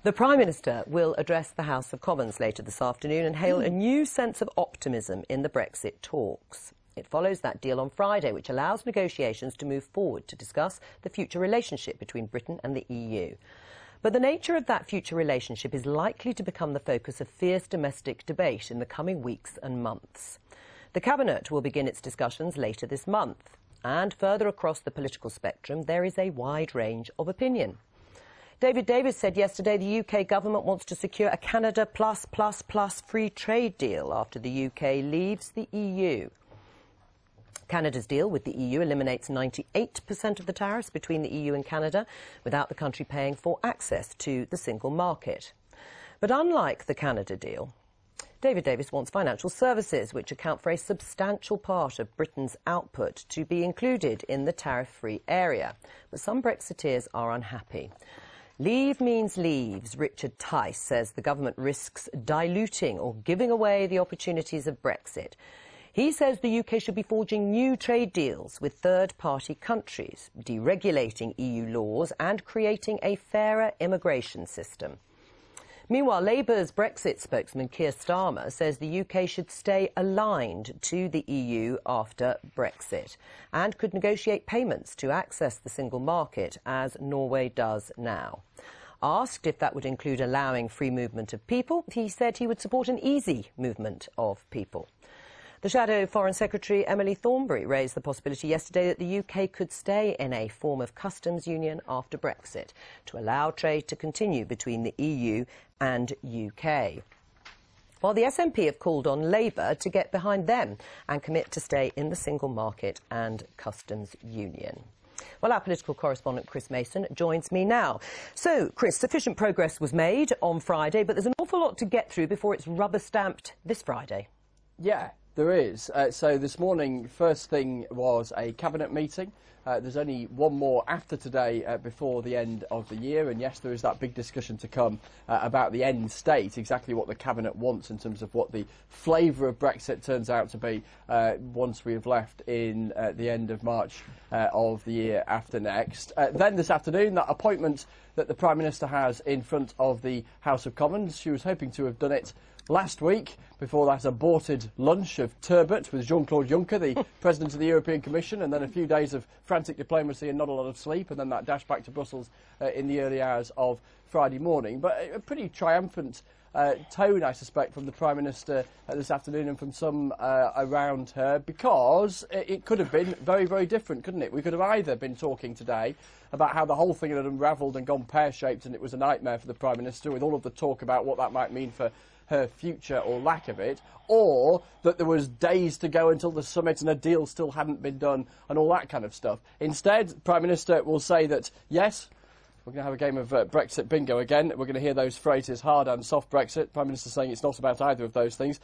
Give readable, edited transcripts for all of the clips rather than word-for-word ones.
The Prime Minister will address the House of Commons later this afternoon and hail a new sense of optimism in the Brexit talks. It follows that deal on Friday, which allows negotiations to move forward to discuss the future relationship between Britain and the EU. But the nature of that future relationship is likely to become the focus of fierce domestic debate in the coming weeks and months. The Cabinet will begin its discussions later this month. And further across the political spectrum, there is a wide range of opinion. David Davis said yesterday the UK government wants to secure a Canada plus free trade deal after the UK leaves the EU. Canada's deal with the EU eliminates 98% of the tariffs between the EU and Canada, without the country paying for access to the single market. But unlike the Canada deal, David Davis wants financial services, which account for a substantial part of Britain's output, to be included in the tariff-free area. But some Brexiteers are unhappy. Leave means leaves. Richard Tice says the government risks diluting or giving away the opportunities of Brexit. He says the UK should be forging new trade deals with third-party countries, deregulating EU laws and creating a fairer immigration system. Meanwhile, Labour's Brexit spokesman Keir Starmer says the UK should stay aligned to the EU after Brexit and could negotiate payments to access the single market as Norway does now. Asked if that would include allowing free movement of people, he said he would support an easy movement of people. The Shadow Foreign Secretary Emily Thornberry raised the possibility yesterday that the UK could stay in a form of customs union after Brexit to allow trade to continue between the EU and UK. While the SNP have called on Labour to get behind them and commit to stay in the single market and customs union. Well, our political correspondent Chris Mason joins me now. So, Chris, sufficient progress was made on Friday, but there's an awful lot to get through before it's rubber-stamped this Friday. Yeah, there is. So this morning, first thing was a cabinet meeting. There's only one more after today before the end of the year. And yes, there is that big discussion to come about the end state, exactly what the cabinet wants in terms of what the flavour of Brexit turns out to be once we have left in the end of March of the year after next. Then this afternoon, that appointment that the Prime Minister has in front of the House of Commons. She was hoping to have done it last week, before that aborted lunch of turbot with Jean-Claude Juncker, the President of the European Commission, and then a few days of frantic diplomacy and not a lot of sleep, and then that dash back to Brussels in the early hours of Friday morning. But a pretty triumphant tone, I suspect, from the Prime Minister this afternoon and from some around her, because it could have been very, very different, couldn't it? We could have either been talking today about how the whole thing had unravelled and gone pear-shaped and it was a nightmare for the Prime Minister, with all of the talk about what that might mean for her future or lack of it, or that there was days to go until the summit and a deal still hadn't been done and all that kind of stuff. Instead, the Prime Minister will say that, yes, we're going to have a game of Brexit bingo again. We're going to hear those phrases, hard and soft Brexit. Prime Minister saying it's not about either of those things.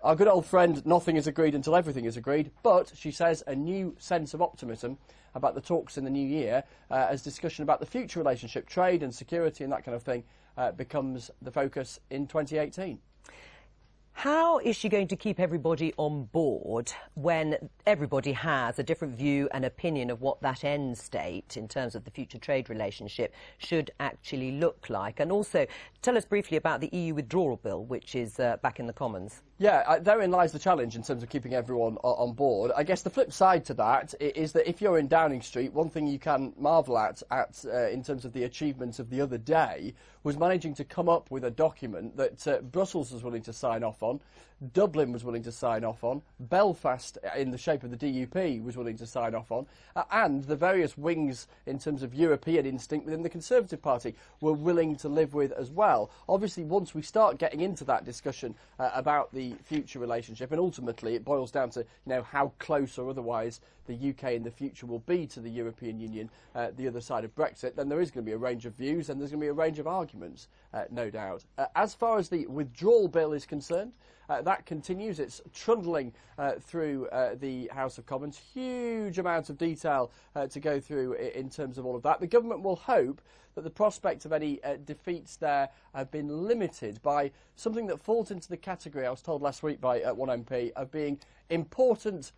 Our good old friend, nothing is agreed until everything is agreed. But, she says, a new sense of optimism about the talks in the new year as discussion about the future relationship, trade and security and that kind of thing becomes the focus in 2018. How is she going to keep everybody on board when everybody has a different view and opinion of what that end state, in terms of the future trade relationship, should actually look like? And also, tell us briefly about the EU withdrawal bill, which is back in the Commons. Yeah, therein lies the challenge in terms of keeping everyone on board. I guess the flip side to that is that if you're in Downing Street, one thing you can marvel at in terms of the achievements of the other day was managing to come up with a document that Brussels was willing to sign off on, Dublin was willing to sign off on, Belfast, in the shape of the DUP, was willing to sign off on, and the various wings in terms of European instinct within the Conservative Party were willing to live with as well. Obviously, once we start getting into that discussion about the future relationship, and ultimately it boils down to how close or otherwise the UK in the future will be to the European Union, the other side of Brexit, then there is going to be a range of views and there's going to be a range of arguments, no doubt. As far as the withdrawal bill is concerned, that continues. It's trundling through the House of Commons. Huge amounts of detail to go through in terms of all of that. The government will hope that the prospect of any defeats there have been limited by something that falls into the category, I was told last week by one MP, of being important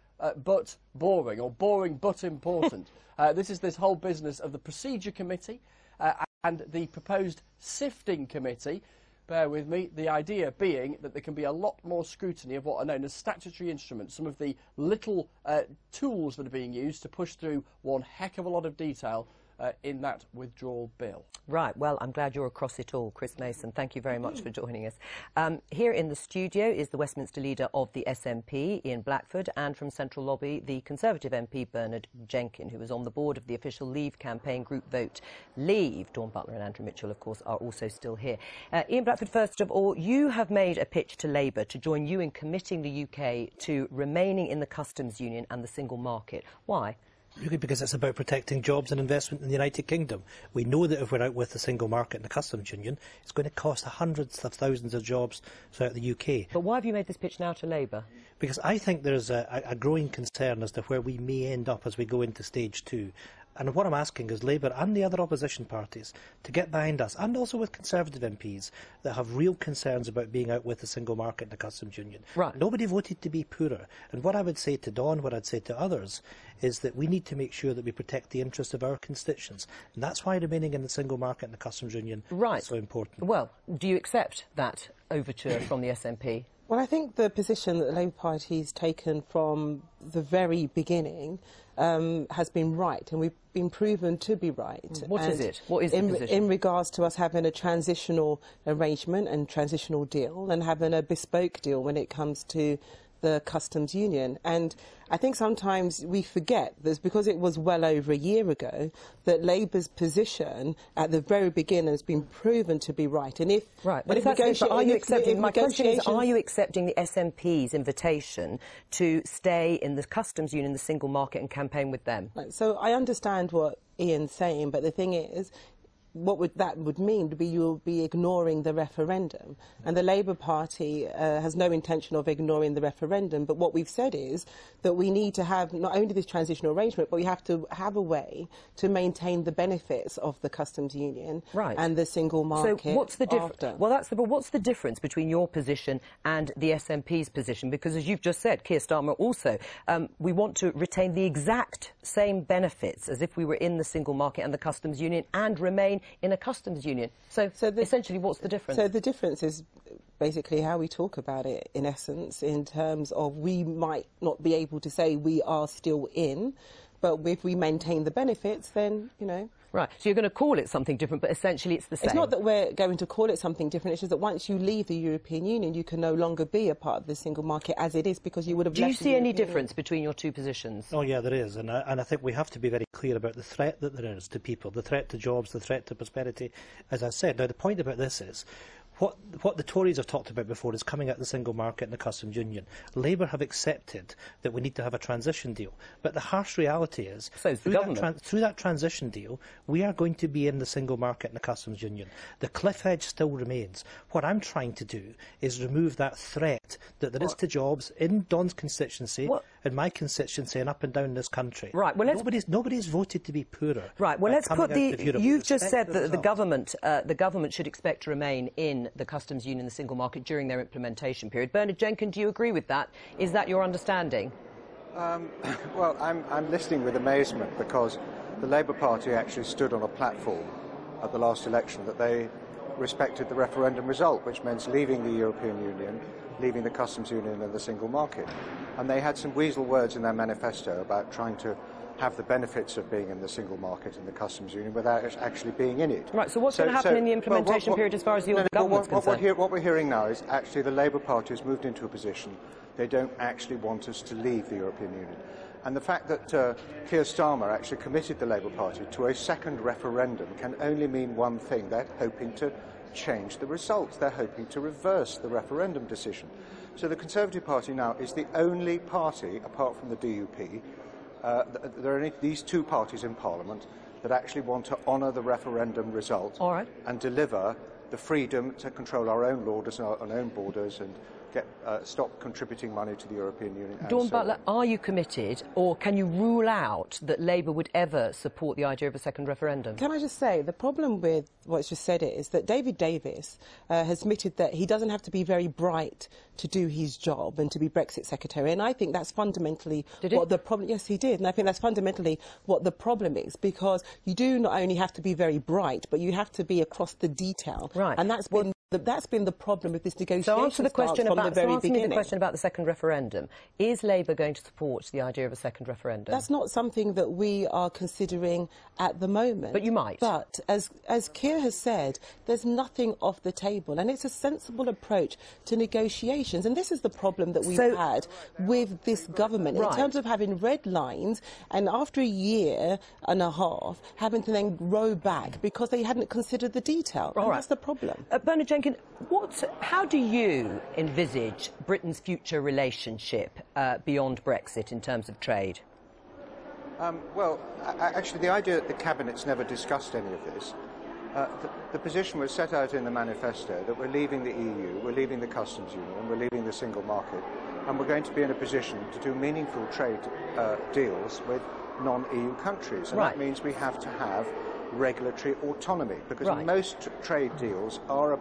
but boring, or boring but important. This is this whole business of the Procedure Committee and the proposed sifting committee. Bear with me, the idea being that there can be a lot more scrutiny of what are known as statutory instruments, some of the little tools that are being used to push through one heck of a lot of detail in that withdrawal bill. Right, well, I'm glad you're across it all, Chris Mason. Thank you very much for joining us. Here in the studio is the Westminster leader of the SNP, Ian Blackford, and from Central Lobby, the Conservative MP, Bernard Jenkin, who was on the board of the official Leave campaign group Vote Leave. Dawn Butler and Andrew Mitchell, of course, are also still here. Ian Blackford, first of all, you have made a pitch to Labour to join you in committing the UK to remaining in the customs union and the single market. Why? Really, because it's about protecting jobs and investment in the United Kingdom. We know that if we're out with the single market and the customs union, it's going to cost hundreds of thousands of jobs throughout the UK. But why have you made this pitch now to Labour? Because I think there's a growing concern as to where we may end up as we go into stage 2. And what I'm asking is Labour and the other opposition parties to get behind us, and also with Conservative MPs that have real concerns about being out with the single market and the customs union. Right. Nobody voted to be poorer. And what I would say to Dawn, what I'd say to others, is that we need to make sure that we protect the interests of our constituents. And that's why remaining in the single market and the customs union is so important. Well, do you accept that overture from the SNP? Well, I think the position that the Labour Party's taken from the very beginning has been right, and we've been proven to be right. What is it? What is the position? In regards to us having a transitional arrangement and transitional deal, and having a bespoke deal when it comes to the customs union. And I think sometimes we forget that because it was well over a year ago that Labour's position at the very beginning has been proven to be right. And if right, but if that's the case, are you accepting? My question is: are you accepting the SNP's invitation to stay in the customs union, the single market, and campaign with them? Right, so I understand what Ian's saying, but the thing is, what that would mean would be you'll be ignoring the referendum. And the Labour Party has no intention of ignoring the referendum, but what we've said is that we need to have not only this transitional arrangement, but we have to have a way to maintain the benefits of the customs union and the single market. So what's the difference? Well, but what's the difference between your position and the SNP's position? Because as you've just said, Keir Starmer also, we want to retain the exact same benefits as if we were in the single market and the customs union and remain in a customs union. So essentially, what's the difference? So the difference is basically how we talk about it, in essence, in terms of we might not be able to say we are still in, but if we maintain the benefits, then, you know. Right, so you're going to call it something different, but essentially it's the same. It's not that we're going to call it something different, it's just that once you leave the European Union, you can no longer be a part of the single market as it is, because you would have left. Do you see any difference between your two positions? Oh, yeah, there is, and I think we have to be very clear about the threat that there is to people, the threat to jobs, the threat to prosperity, as I said. Now, the point about this is, what the Tories have talked about before is coming out the single market and the customs union. Labour have accepted that we need to have a transition deal. But the harsh reality is, through that transition deal, we are going to be in the single market and the customs union. The cliff edge still remains. What I'm trying to do is remove that threat that there is to jobs in Don's constituency, in my constituency, and up and down this country. Right. Well, nobody's voted to be poorer. Right. Well, let's put the. You've just said that the government should expect to remain in the customs union, the single market, during their implementation period. Bernard Jenkin, do you agree with that? Is that your understanding? Well, I'm listening with amazement, because the Labour Party actually stood on a platform at the last election that they respected the referendum result, which meant leaving the European Union, leaving the customs union and the single market. And they had some weasel words in their manifesto about trying to have the benefits of being in the single market and the customs union without actually being in it. Right, so what's going to happen in the implementation period as far as the government's concerned? What we're hearing now is actually the Labour Party has moved into a position they don't actually want us to leave the European Union. And the fact that Keir Starmer actually committed the Labour Party to a second referendum can only mean one thing: they're hoping to change the results. They're hoping to reverse the referendum decision. So the Conservative Party now is the only party, apart from the DUP, there are only these two parties in Parliament that actually want to honour the referendum result and deliver the freedom to control our own borders and stop contributing money to the European Union. Dawn Butler, are you committed, or can you rule out that Labour would ever support the idea of a second referendum? Can I just say, the problem with what's just said is that David Davis has admitted that he doesn't have to be very bright to do his job and to be Brexit Secretary, and I think that's fundamentally what the problem... Yes, he did, and I think that's fundamentally what the problem is, because you do not only have to be very bright, but you have to be across the detail. Right. And that's been the problem with this negotiation. So answer the question about the question about the second referendum. Is Labour going to support the idea of a second referendum? That's not something that we are considering at the moment. But you might. But as Keir has said, there's nothing off the table, and it's a sensible approach to negotiations. And this is the problem that we've had with this government in terms of having red lines, and after a year and a half having to then row back because they hadn't considered the detail. And that's the problem. Bernard Jenkins, how do you envisage Britain's future relationship beyond Brexit in terms of trade? Well, actually, the idea that the Cabinet's never discussed any of this, the position was set out in the manifesto that we're leaving the EU, we're leaving the customs union, we're leaving the single market, and we're going to be in a position to do meaningful trade deals with non-EU countries. And that means we have to have regulatory autonomy, because most trade deals are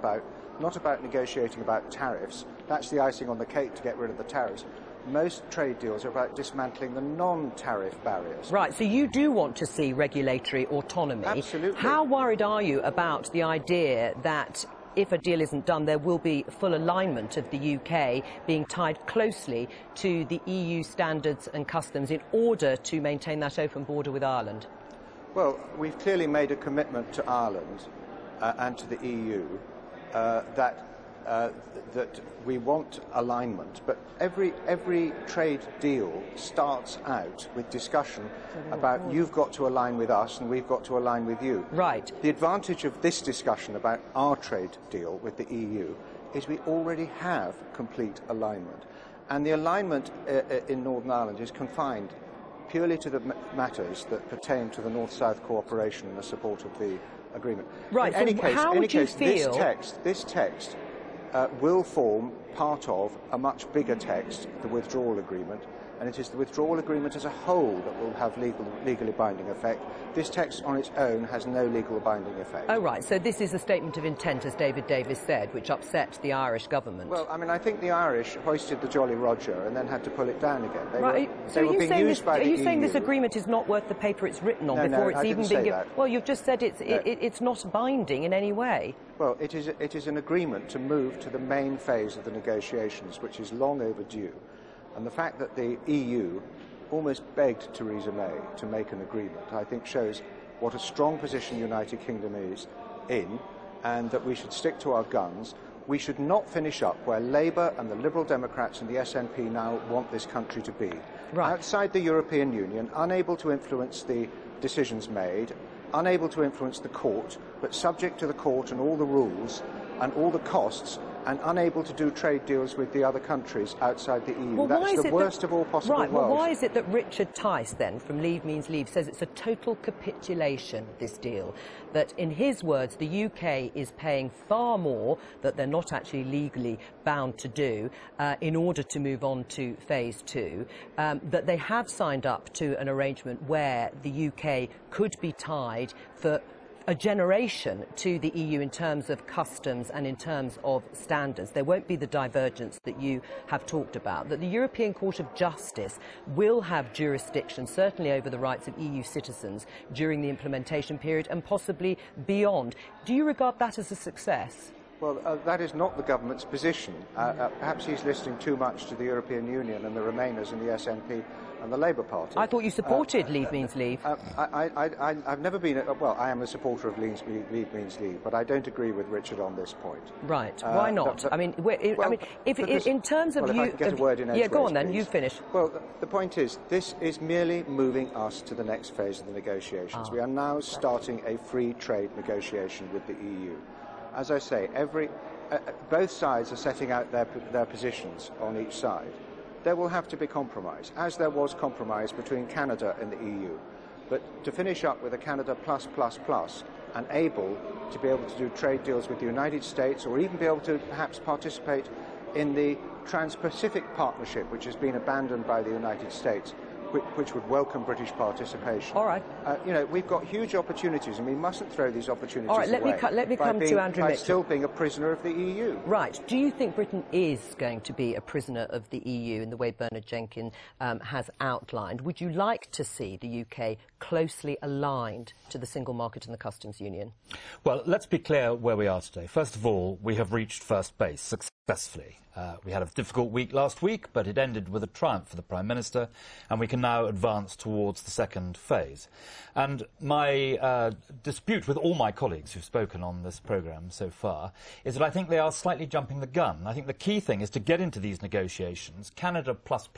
not about negotiating about tariffs. That's the icing on the cake to get rid of the tariffs. Most trade deals are about dismantling the non-tariff barriers. Right, so you do want to see regulatory autonomy. Absolutely. How worried are you about the idea that if a deal isn't done, there will be full alignment of the UK being tied closely to the EU standards and customs in order to maintain that open border with Ireland? Well, we've clearly made a commitment to Ireland and to the EU that we want alignment, but every trade deal starts out with discussion about you've got to align with us and we've got to align with you. Right. The advantage of this discussion about our trade deal with the EU is we already have complete alignment, and the alignment in Northern Ireland is confined purely to the matters that pertain to the North-South cooperation and the support of the agreement. Right. In any case, how would you feel? This text will form part of a much bigger text, the withdrawal agreement, and it is the withdrawal agreement as a whole that will have legally binding effect. This text on its own has no legal binding effect. Oh, right. So this is a statement of intent, as David Davis said, which upset the Irish government. Well, I mean, I think the Irish hoisted the Jolly Roger and then had to pull it down again. They were being used by the EU. Are you saying this agreement is not worth the paper it's written on before it's even been given? Well, you've just said it's not binding in any way. Well, it is an agreement to move to the main phase of the negotiations, which is long overdue. And the fact that the EU almost begged Theresa May to make an agreement, I think, shows what a strong position the United Kingdom is in, and that we should stick to our guns. We should not finish up where Labour and the Liberal Democrats and the SNP now want this country to be. Right. Outside the European Union, unable to influence the decisions made, unable to influence the court, but subject to the court and all the rules and all the costs, and unable to do trade deals with the other countries outside the EU. Well, that's the worst of all possible worlds. Well, why is it that Richard Tice, then, from Leave Means Leave, says it's a total capitulation, this deal? That, in his words, the UK is paying far more that they're not actually legally bound to do in order to move on to phase two, that they have signed up to an arrangement where the UK could be tied for a generation to the EU in terms of customs and in terms of standards. There won't be the divergence that you have talked about. That the European Court of Justice will have jurisdiction, certainly over the rights of EU citizens during the implementation period and possibly beyond. Do you regard that as a success? Well, that is not the government's position. Perhaps he's listening too much to the European Union and the Remainers and the SNP and the Labour Party. I thought you supported Leave Means Leave. I've never been... well, I am a supporter of Leave Means Leave, but I don't agree with Richard on this point. Right. Why not? I mean, in terms of if I could get a word in edgeways, go on then, please. you finish. Well, the point is, this is merely moving us to the next phase of the negotiations. We are now starting a free trade negotiation with the EU. As I say, both sides are setting out their positions on each side. There will have to be compromise, as there was compromise between Canada and the EU. But to finish up with a Canada plus and able to be able to do trade deals with the United States, or even be able to perhaps participate in the Trans-Pacific Partnership, which has been abandoned by the United States, which would welcome British participation. All right. You know, we've got huge opportunities, and we mustn't throw these opportunities All right, let away. me come to Andrew by Mitchell. still being a prisoner of the EU. Right. Do you think Britain is going to be a prisoner of the EU in the way Bernard Jenkins has outlined? Would you like to see the UK closely aligned to the single market and the customs union? Well, let's be clear where we are today. First of all, we have reached first base successfully. We had a difficult week last week, but it ended with a triumph for the Prime Minister, and we can now advance towards the second phase. And my dispute with all my colleagues who've spoken on this programme so far is that I think they are slightly jumping the gun. I think the key thing is to get into these negotiations. Canada plus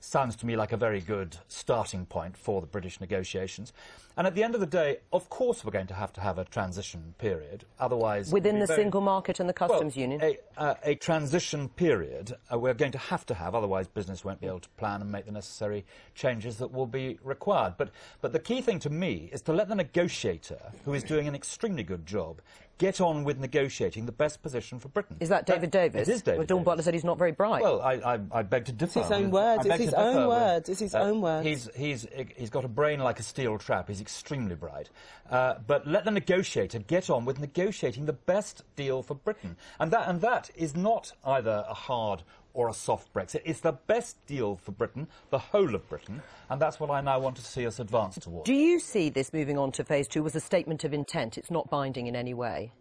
sounds to me like a very good starting point for the British negotiations. And at the end of the day, of course we're going to have a transition period. Otherwise... Within the single market and the customs union? A transition period we're going to have, otherwise business won't be able to plan and make the necessary changes that will be required. But the key thing to me is to let the negotiator, who is doing an extremely good job, get on with negotiating the best position for Britain. Is that David Davis? It is David Well, Dawn Davis. Butler said he's not very bright. Well, I beg to differ. It's his own words. It's his own words. It's his own words. He's got a brain like a steel trap. He's extremely bright. But let the negotiator get on with negotiating the best deal for Britain. And that is not either a hard or a soft Brexit. It's the best deal for Britain, the whole of Britain, and that's what I now want to see us advance towards. Do you see this moving on to phase two as a statement of intent? It's not binding in any way?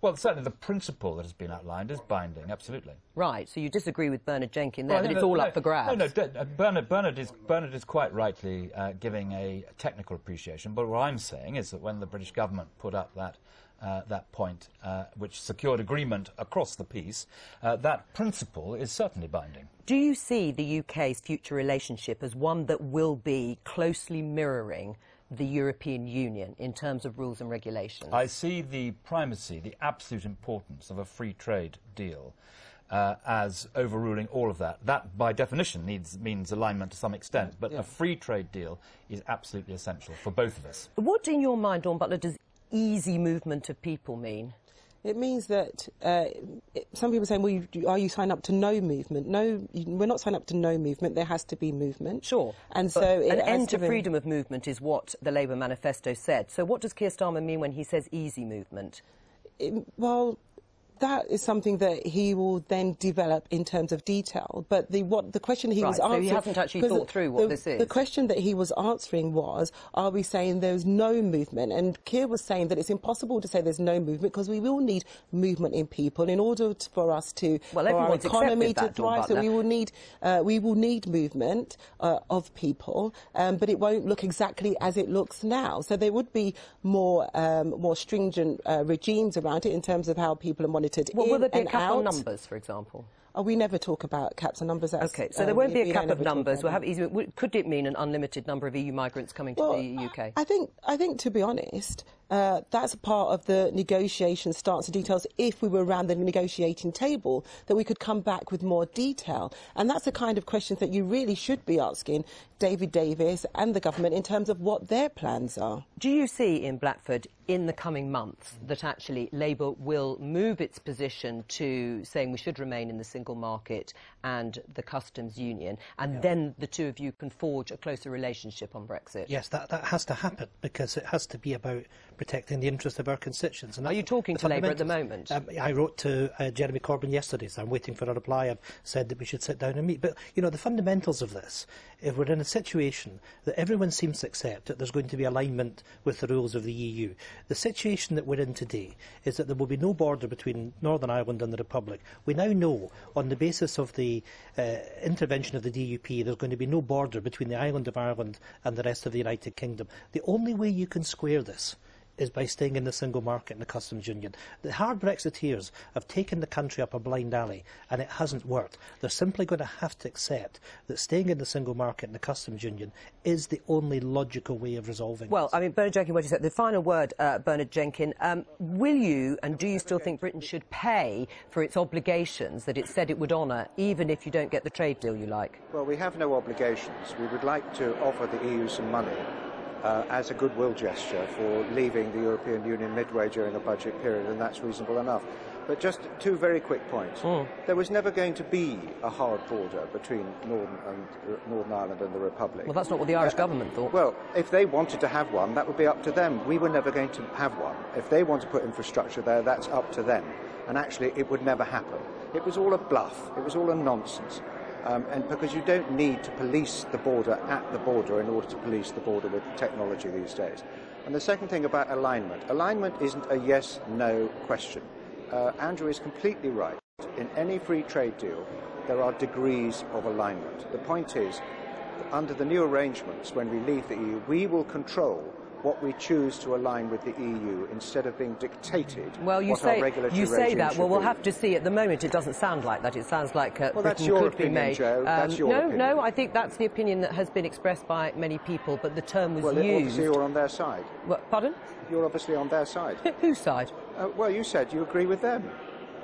Well, certainly the principle that has been outlined is binding, absolutely. Right, so you disagree with Bernard Jenkins there, that it's all up for grabs? No, Bernard is quite rightly giving a technical appreciation, but what I'm saying is that when the British government put up that point, which secured agreement across the piece, that principle is certainly binding. Do you see the UK's future relationship as one that will be closely mirroring the European Union in terms of rules and regulations? I see the primacy, the absolute importance of a free trade deal as overruling all of that. That, by definition, means alignment to some extent, but a free trade deal is absolutely essential for both of us. What, in your mind, Dawn Butler, does easy movement of people mean? It means that some people are saying, well, are you signed up to no movement? No, we're not signed up to no movement. There has to be movement. Sure. And so an end to freedom of movement is what the Labour manifesto said. So what does Keir Starmer mean when he says easy movement? Well, that is something that he will then develop in terms of detail. But the question he was answering... so he hasn't actually thought through what this is. The question that he was answering was, are we saying there's no movement? And Keir was saying that it's impossible to say there's no movement because we will need movement in people in order for us to... Well, for our everyone's economy accepted that, to thrive. Dawn So we will need movement of people, but it won't look exactly as it looks now. So there would be more stringent regimes around it in terms of how people are monitored. Well, will there be a cap on out. numbers, for example? Oh, we never talk about caps and numbers. OK, so there won't be a cap of numbers. We'll have easy. Could it mean an unlimited number of EU migrants coming to the UK? I think, to be honest, that's a part of the negotiation stance and details. If we were around the negotiating table, that we could come back with more detail. And that's the kind of questions that you really should be asking David Davis and the government in terms of what their plans are. Do you see in Blackford in the coming months that actually Labour will move its position to saying we should remain in the single market and the customs union, and then the two of you can forge a closer relationship on Brexit? Yes, that has to happen, because it has to be about protecting the interests of our constituents. And are you talking to Labour at the moment? I wrote to Jeremy Corbyn yesterday, so I'm waiting for a reply. I've said that we should sit down and meet. But, you know, the fundamentals of this, if we're in a situation that everyone seems to accept that there's going to be alignment with the rules of the EU, the situation that we're in today is that there will be no border between Northern Ireland and the Republic. We now know, on the basis of the intervention of the DUP, there's going to be no border between the island of Ireland and the rest of the United Kingdom. The only way you can square this is by staying in the single market and the customs union. The hard Brexiteers have taken the country up a blind alley, and it hasn't worked. They're simply going to have to accept that staying in the single market and the customs union is the only logical way of resolving Well, this. I mean, Bernard Jenkins, what you said, the final word, Bernard Jenkins, will you and do you still think Britain should pay for its obligations that it said it would honour, even if you don't get the trade deal you like? Well, we have no obligations. We would like to offer the EU some money as a goodwill gesture for leaving the European Union midway during a budget period, and that's reasonable enough. But just two very quick points. There was never going to be a hard border between Northern Ireland and the Republic. Well, that's not what the Irish government thought. Well, if they wanted to have one, that would be up to them. We were never going to have one. If they want to put infrastructure there, that's up to them. And actually, it would never happen. It was all a bluff. It was all a nonsense. And because you don't need to police the border at the border in order to police the border with technology these days. And the second thing about alignment. Alignment isn't a yes-no question. Andrew is completely right. In any free trade deal, there are degrees of alignment. The point is, under the new arrangements, when we leave the EU, we will control what we choose to align with the EU instead of being dictated. Well, you say that. Well, we'll have to see. At the moment, it doesn't sound like that. It sounds like well, that's your opinion, Joe. That's your opinion. No, I think that's the opinion that has been expressed by many people, but the term was used. Well, obviously you're on their side. Well, pardon? You're obviously on their side. Whose side? Well, you said you agree with them.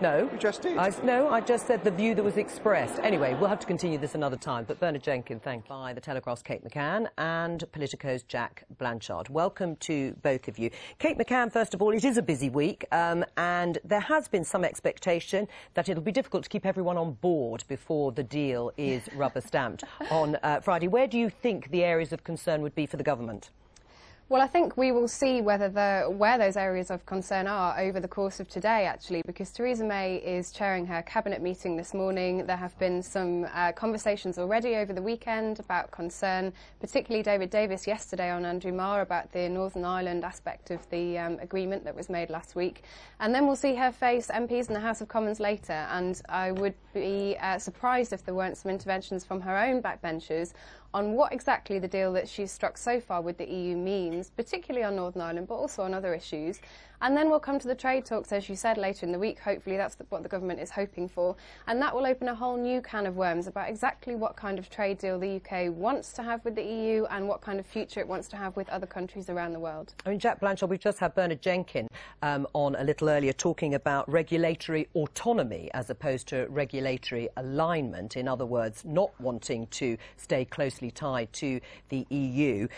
No. You just did. No, I just said the view that was expressed. Anyway, we'll have to continue this another time. But Bernard Jenkins, thank you. By The Telegraph's Kate McCann and Politico's Jack Blanchard. Welcome to both of you. Kate McCann, first of all, it is a busy week, and there has been some expectation that it'll be difficult to keep everyone on board before the deal is rubber-stamped on Friday. Where do you think the areas of concern would be for the government? Well, I think we will see where those areas of concern are over the course of today, actually, because Theresa May is chairing her cabinet meeting this morning. There have been some conversations already over the weekend about concern, particularly David Davis yesterday on Andrew Marr about the Northern Ireland aspect of the agreement that was made last week. And then we'll see her face MPs in the House of Commons later, and I would be surprised if there weren't some interventions from her own backbenchers on what exactly the deal that she's struck so far with the EU means, particularly on Northern Ireland, but also on other issues. And then we'll come to the trade talks, as you said, later in the week. Hopefully that's what the government is hoping for. And that will open a whole new can of worms about exactly what kind of trade deal the UK wants to have with the EU and what kind of future it wants to have with other countries around the world. I mean, Jack Blanchard, we've just had Bernard Jenkins on a little earlier talking about regulatory autonomy as opposed to regulatory alignment. In other words, not wanting to stay closely tied to the EU.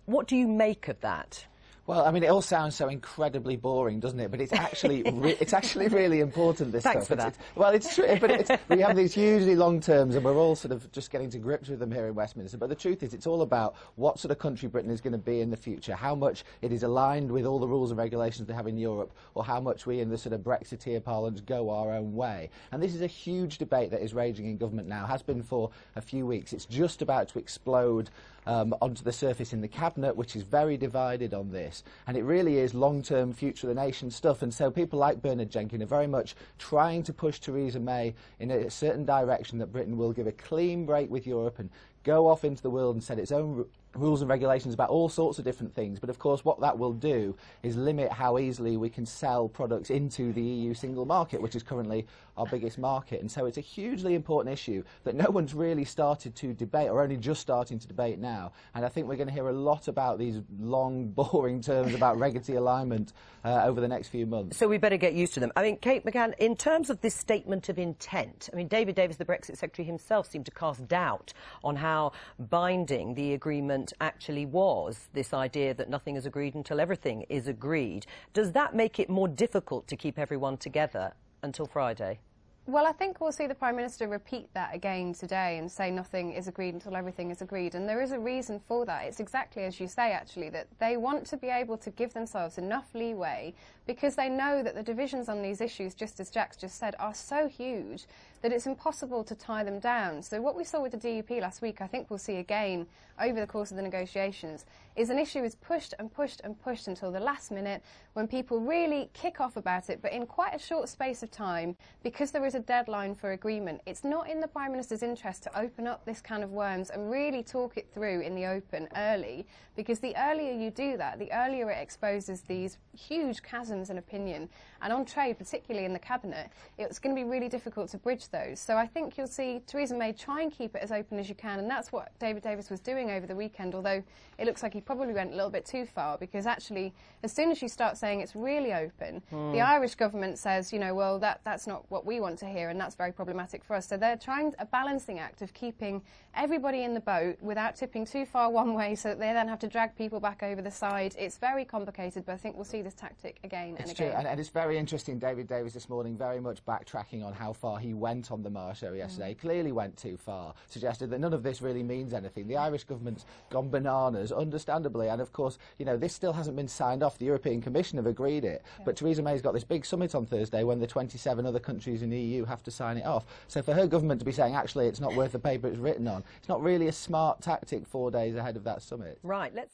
What do you make of that? Well, I mean, it all sounds so incredibly boring, doesn't it? But it's actually it's actually really important, this Thanks stuff. For that. Well, it's true, but we have these hugely long terms, and we're all sort of just getting to grips with them here in Westminster. But the truth is, it's all about what sort of country Britain is going to be in the future, how much it is aligned with all the rules and regulations they have in Europe, or how much we in the sort of Brexiteer parlance go our own way. And this is a huge debate that is raging in government now, has been for a few weeks. It's just about to explode onto the surface in the Cabinet, which is very divided on this. And it really is long-term future of the nation stuff. And so people like Bernard Jenkins are very much trying to push Theresa May in a certain direction that Britain will give a clean break with Europe and go off into the world and set its own rules and regulations about all sorts of different things. But of course what that will do is limit how easily we can sell products into the EU single market, which is currently our biggest market. And so it's a hugely important issue that no one's really started to debate, or only just starting to debate now. And I think we're going to hear a lot about these long, boring terms about regulatory alignment over the next few months. So we better get used to them. I mean, Kate McCann, in terms of this statement of intent, I mean, David Davis, the Brexit Secretary himself, seemed to cast doubt on how binding the agreement actually was, this idea that nothing is agreed until everything is agreed. Does that make it more difficult to keep everyone together until Friday? Well, I think we'll see the Prime Minister repeat that again today and say nothing is agreed until everything is agreed. And there is a reason for that. It's exactly as you say, actually, that they want to be able to give themselves enough leeway because they know that the divisions on these issues, just as Jack's just said, are so huge that it's impossible to tie them down. So what we saw with the DUP last week, I think we'll see again over the course of the negotiations, is an issue is pushed and pushed and pushed until the last minute when people really kick off about it, but in quite a short space of time, because there is a deadline for agreement. It's not in the Prime Minister's interest to open up this can of worms and really talk it through in the open early, because the earlier you do that, the earlier it exposes these huge chasms in opinion. And on trade, particularly in the Cabinet, it's going to be really difficult to bridge those. So I think you'll see Theresa May try and keep it as open as you can, and that's what David Davis was doing over the weekend, although it looks like he probably went a little bit too far, because actually, as soon as you start saying it's really open, the Irish government says, you know, well, that's not what we want to water here, and that's very problematic for us. So they're trying a balancing act of keeping everybody in the boat without tipping too far one way so that they then have to drag people back over the side. It's very complicated, but I think we'll see this tactic again and again. True. And it's very interesting, David Davis this morning very much backtracking on how far he went on the Marr show yesterday. Clearly went too far, suggested that none of this really means anything. The Irish government's gone bananas, understandably, and of course, you know, this still hasn't been signed off. The European Commission have agreed it, but Theresa May's got this big summit on Thursday when the 27 other countries in the EU have to sign it off. So for her government to be saying, actually, it's not worth the paper it's written on, it's not really a smart tactic 4 days ahead of that summit. Right, let's